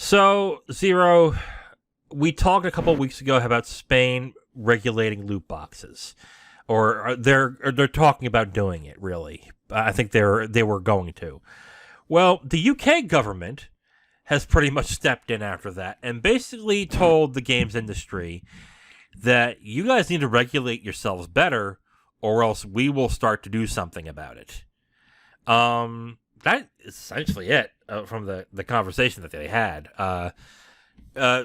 So, Zero, we talked a couple of weeks ago about Spain regulating loot boxes, or they're talking about doing it. Really, I think they were going to. Well, the UK government has pretty much stepped in after that and basically told the games industry that you guys need to regulate yourselves better, or else we will start to do something about it. That is essentially it from the conversation that they had.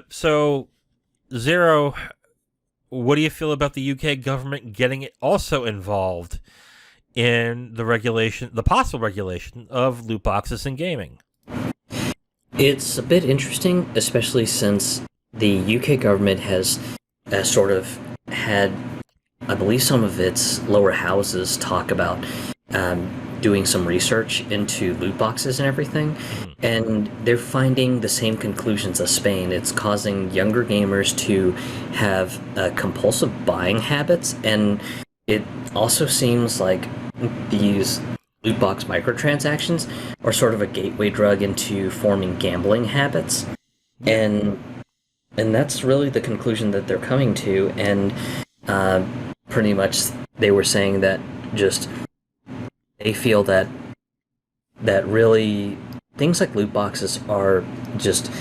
So, Zero, what do you feel about the UK government getting it also involved in the possible regulation of loot boxes in gaming? It's a bit interesting, especially since the UK government has sort of had, I believe, some of its lower houses talk about doing some research into loot boxes and everything, and they're finding the same conclusions as Spain. It's causing younger gamers to have compulsive buying habits, and it also seems like these loot box microtransactions are sort of a gateway drug into forming gambling habits, and that's really the conclusion that they're coming to. And pretty much they were saying that just they feel that really things like loot boxes are just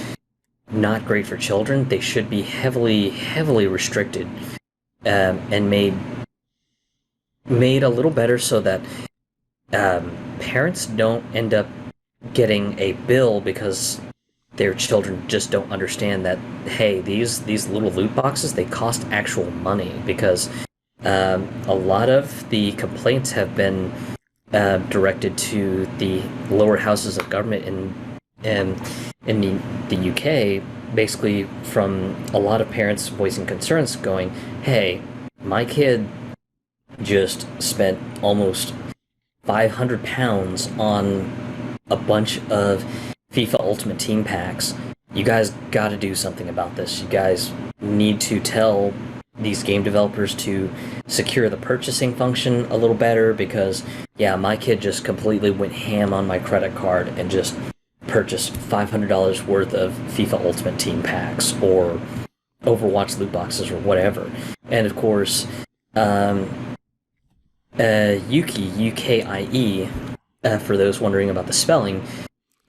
not great for children. They should be heavily restricted, and made a little better so that parents don't end up getting a bill because their children just don't understand that, hey, these little loot boxes, they cost actual money, because a lot of the complaints have been directed to the lower houses of government in the UK, basically from a lot of parents voicing concerns going, hey, my kid just spent almost £500 on a bunch of FIFA Ultimate Team packs. You guys got to do something about this. You guys need to tell these game developers to secure the purchasing function a little better, because, yeah, my kid just completely went ham on my credit card and just purchased $500 worth of FIFA Ultimate Team packs or Overwatch loot boxes or whatever. And of course, Yuki, UKIE, for those wondering about the spelling,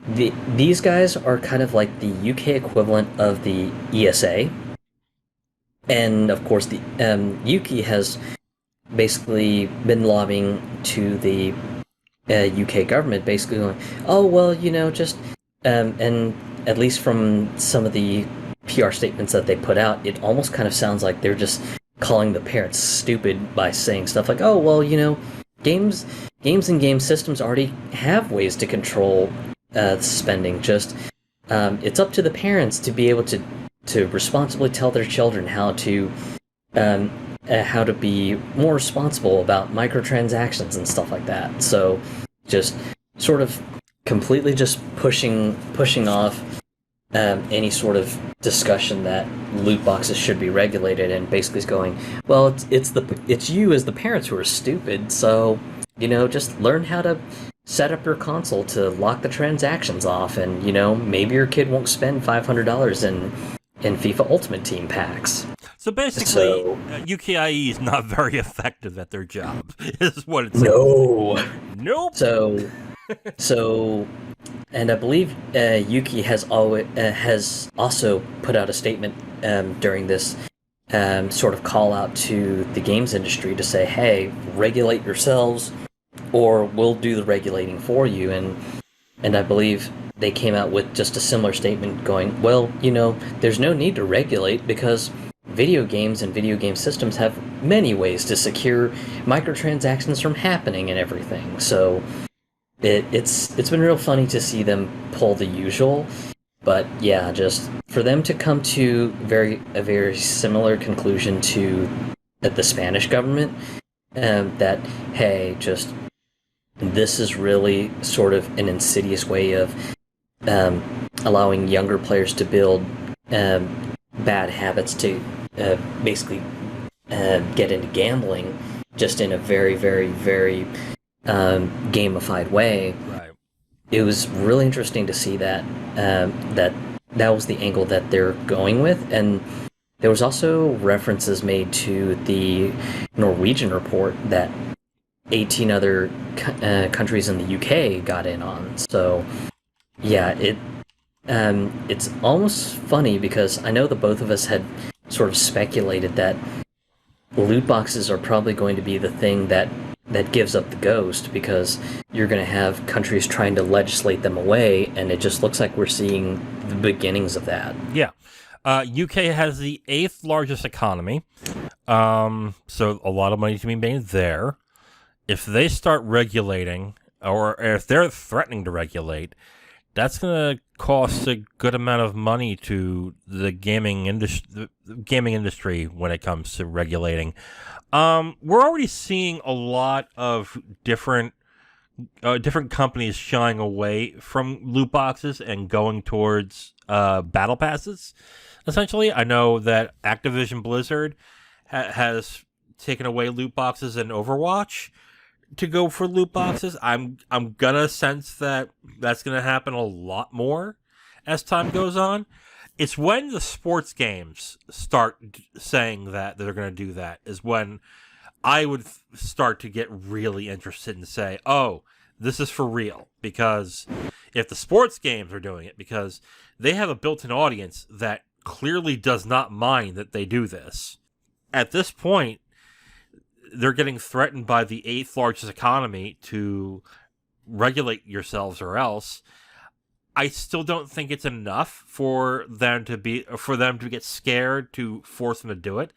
these guys are kind of like the UK equivalent of the ESA. And of course, the Yuki has basically been lobbying to the UK government, basically going, oh, well, just, and at least from some of the PR statements that they put out, it almost kind of sounds like they're just calling the parents stupid by saying stuff like, oh, well, games and game systems already have ways to control spending. Just it's up to the parents to be able to responsibly tell their children how to be more responsible about microtransactions and stuff like that. So just sort of completely just pushing off any sort of discussion that loot boxes should be regulated, and basically is going, well, it's you as the parents who are stupid, so just learn how to set up your console to lock the transactions off, and maybe your kid won't spend $500 in FIFA Ultimate Team packs. So basically, UKIE is not very effective at their job, is what it says. No. Nope. So, and I believe Yuki has also put out a statement during this sort of call out to the games industry to say, hey, regulate yourselves, or we'll do the regulating for you. And I believe they came out with just a similar statement going, well, there's no need to regulate, because video games and video game systems have many ways to secure microtransactions from happening and everything. So it's been real funny to see them pull the usual, but yeah, just for them to come to a very similar conclusion to the Spanish government, that, hey, just this is really sort of an insidious way of allowing younger players to build bad habits to basically get into gambling just in a very, very, very gamified way. Right. It was really interesting to see that that was the angle that they're going with. And there was also references made to the Norwegian report that 18 other countries in the UK got in on. So yeah, it's almost funny because I know that both of us had sort of speculated that loot boxes are probably going to be the thing that gives up the ghost, because you're going to have countries trying to legislate them away, and it just looks like we're seeing the beginnings of that. Yeah. UK has the 8th largest economy, so a lot of money to be made there. If they start regulating, or if they're threatening to regulate, that's going to cost a good amount of money to the gaming industry when it comes to regulating. We're already seeing a lot of different companies shying away from loot boxes and going towards battle passes. Essentially, I know that Activision Blizzard has taken away loot boxes in Overwatch to go for loot boxes. I'm gonna sense that that's gonna happen a lot more as time goes on. It's when the sports games start saying that they're gonna do that is when I would start to get really interested and say, oh, this is for real. Because if the sports games are doing it, because they have a built-in audience that clearly does not mind that they do this. At this point, they're getting threatened by the 8th largest economy to regulate yourselves or else. I still don't think it's enough for them to get scared to force them to do it.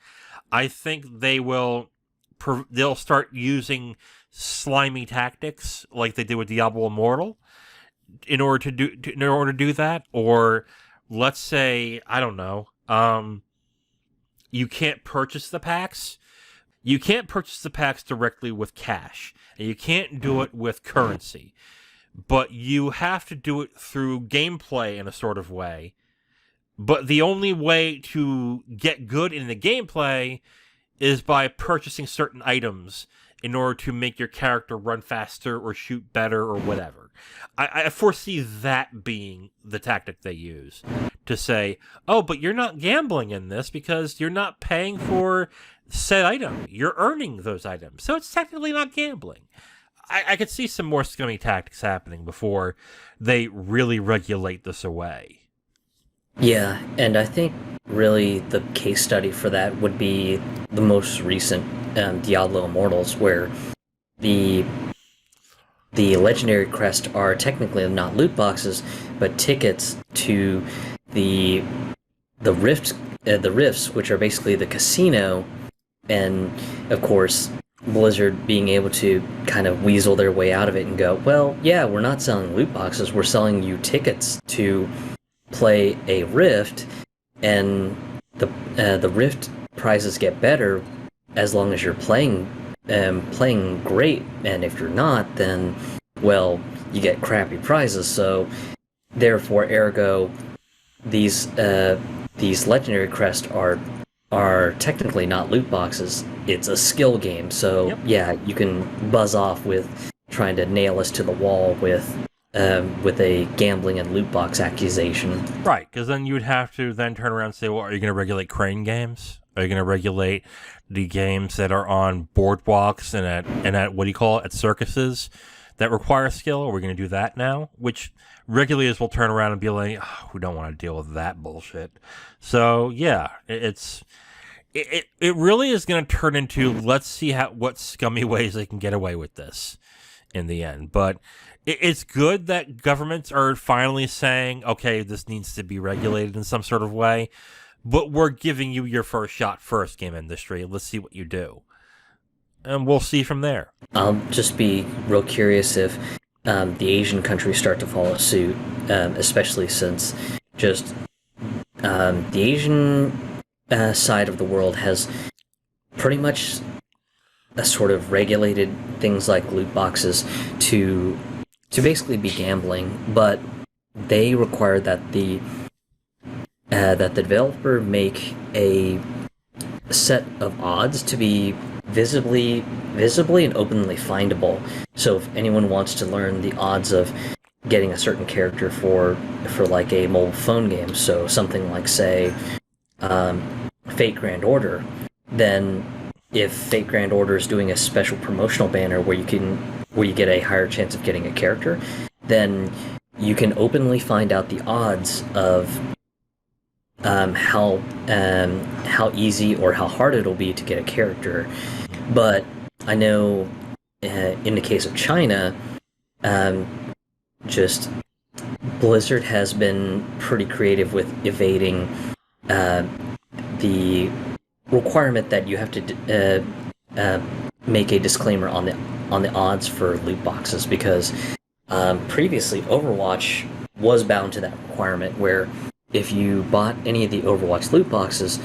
I think they'll start using slimy tactics like they did with Diablo Immortal in order to do that. Or let's say, I don't know, you can't purchase the packs. You can't purchase the packs directly with cash, and you can't do it with currency, but you have to do it through gameplay in a sort of way. But the only way to get good in the gameplay is by purchasing certain items in order to make your character run faster or shoot better or whatever. I foresee that being the tactic they use to say, oh, but you're not gambling in this because you're not paying for said item. You're earning those items. So it's technically not gambling. I could see some more scummy tactics happening before they really regulate this away. Yeah, and I think really the case study for that would be the most recent Diablo Immortals, where the legendary crest are technically not loot boxes, but tickets to the rifts, which are basically the casino, and of course Blizzard being able to kind of weasel their way out of it and go, well, yeah, we're not selling loot boxes, we're selling you tickets to play a rift, and the rift prizes get better as long as you're playing great, and if you're not, then, well, you get crappy prizes. So therefore, ergo, these legendary crests are technically not loot boxes. It's a skill game. So yep. Yeah, you can buzz off with trying to nail us to the wall with a gambling and loot box accusation. Right, because then you would have to then turn around and say, well, are you going to regulate crane games? Are you going to regulate the games that are on boardwalks and at what do you call it, at circuses that require skill? Are we going to do that now? Which regulators will turn around and be like, oh, we don't want to deal with that bullshit. So yeah, it really is going to turn into, let's see what scummy ways they can get away with this in the end. But it's good that governments are finally saying, okay, this needs to be regulated in some sort of way, but we're giving you your first shot first, game industry. Let's see what you do. And we'll see from there. I'll just be real curious if the Asian countries start to follow suit, especially since just the Asian side of the world has pretty much a sort of regulated things like loot boxes to basically be gambling, but they require that the developer make a set of odds to be visibly and openly findable. So if anyone wants to learn the odds of getting a certain character for like a mobile phone game. So something like, say, Fate Grand Order. Then if Fate Grand Order is doing a special promotional banner where you get a higher chance of getting a character, then you can openly find out the odds of how easy or how hard it'll be to get a character. But I know in the case of China, just Blizzard has been pretty creative with evading the requirement that you have to make a disclaimer on the odds for loot boxes, because previously Overwatch was bound to that requirement, where if you bought any of the Overwatch loot boxes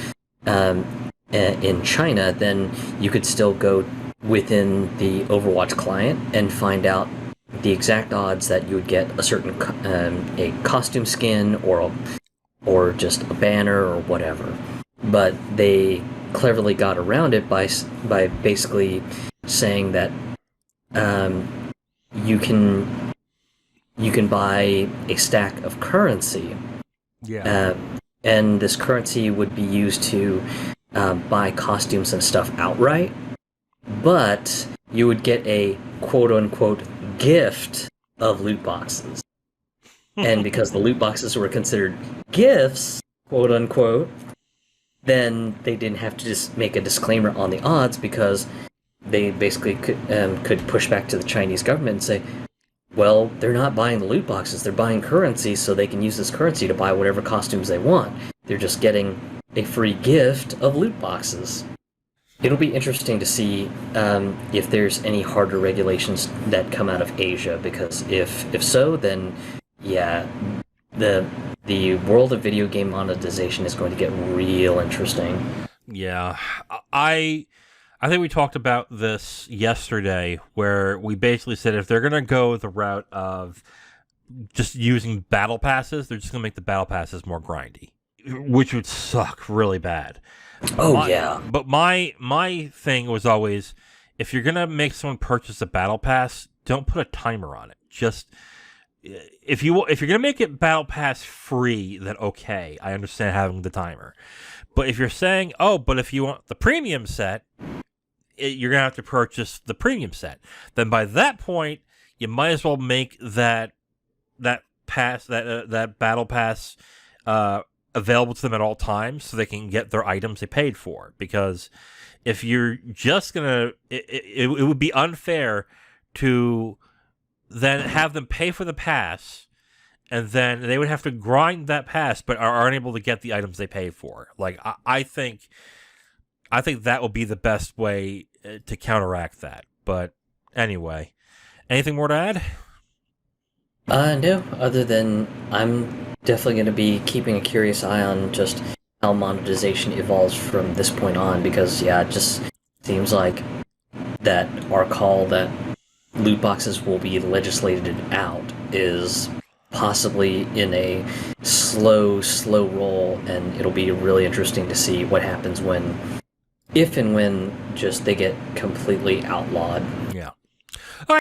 in China, then you could still go within the Overwatch client and find out the exact odds that you would get a certain a costume skin or just a banner or whatever. But they cleverly got around it by basically saying that you can buy a stack of currency. Yeah. And this currency would be used to buy costumes and stuff outright, but you would get a quote-unquote gift of loot boxes. And because the loot boxes were considered gifts, quote-unquote, then they didn't have to just make a disclaimer on the odds, because they basically could push back to the Chinese government and say, well, they're not buying the loot boxes, they're buying currency, so they can use this currency to buy whatever costumes they want. They're just getting a free gift of loot boxes. It'll be interesting to see if there's any harder regulations that come out of Asia, because if so, then yeah, the world of video game monetization is going to get real interesting. Yeah, I think we talked about this yesterday, where we basically said if they're going to go the route of just using battle passes, they're just going to make the battle passes more grindy, which would suck really bad. Yeah. But my thing was always, if you're going to make someone purchase a battle pass, don't put a timer on it. Just if you're going to make it battle pass free, then okay, I understand having the timer. But if you're saying, oh, but if you want the premium set, you're going to have to purchase the premium set, then by that point, you might as well make that pass, that battle pass available to them at all times, so they can get their items they paid for. Because if you're just going to, it would be unfair to then have them pay for the pass, and then they would have to grind that pass, but are unable to get the items they paid for. Like, I think that would be the best way to counteract that. But anyway, anything more to add? No, other than I'm definitely going to be keeping a curious eye on just how monetization evolves from this point on, because yeah, it just seems like that our call that loot boxes will be legislated out is possibly in a slow roll, and it'll be really interesting to see what happens if and when just they get completely outlawed.